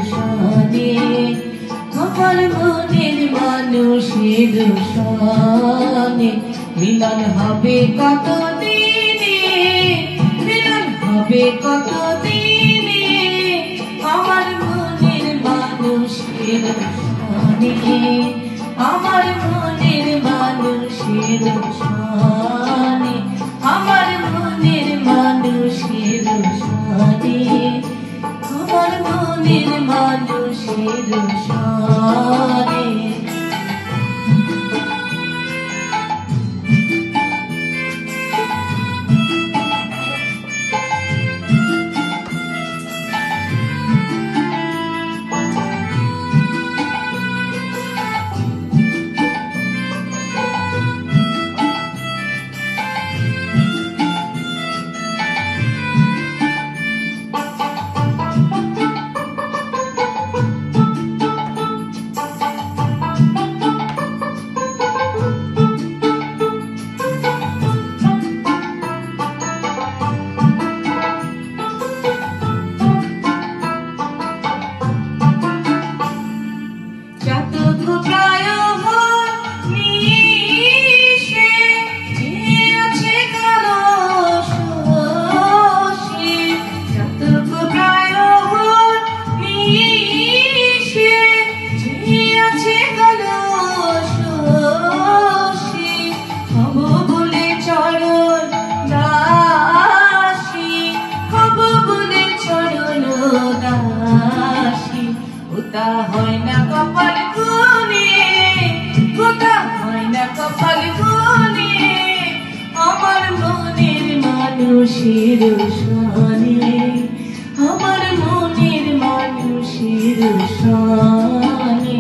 শানে আমার মনের মানুষের শানে মিলন হবে কত দিনে মিলন হবে কত দিনে আমার মনের মানুষের শানে আমার মনের মানুষের শানে আমার মনের মানুষের শানে আমার মনের মানুষের শানে গোটা হয় না কপাল গুনে গোটা হয় না কপাল গুনে আমার মনের মানুষের শানে আমার মনের মানুষের শানে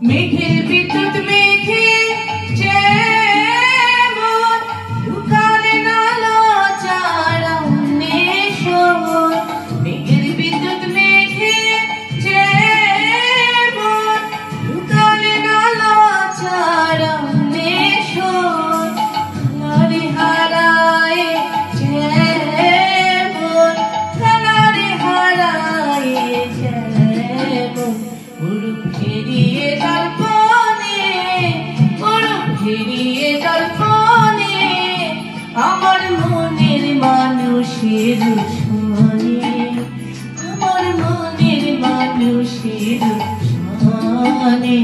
মেঘের বিদ্যুৎ মেঘে যেমন ঢুকালে নালাচারা নেশন মেঘের বিদ্যুৎ মেঘে যেমন ঢুকালে নালাচারা নেশন কালারে হারায় যেমন কালারে হারায় যেমন উড়ুক ফেরিয়ে আমার মনের মানুষের শানে আমার মনের মানুষের শানে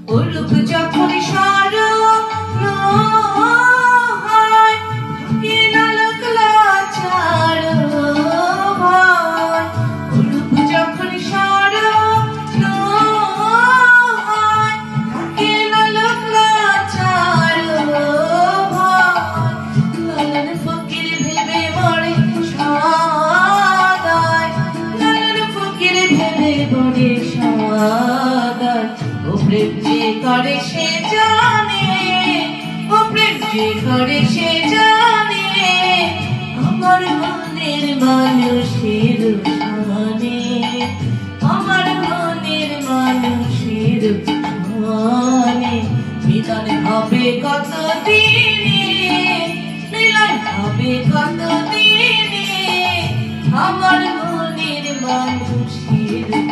ওরূপ যখন স্মরণ হয় থাকে না লোকলাচার ভয় ওরূপ যখন স্মরণ হয় থাকে না লোকলাচার ভয় লালন ফকির ভেবে মরে সদায় লালন ফকির ভেবে মরে সদায় ও প্রেম যে করে সে জানে ও প্রেম যে করে সে জানে আমার মনের মানুষের শানে আমার মনের মানুষের শানে মিলন হবে কত দিনে খুশির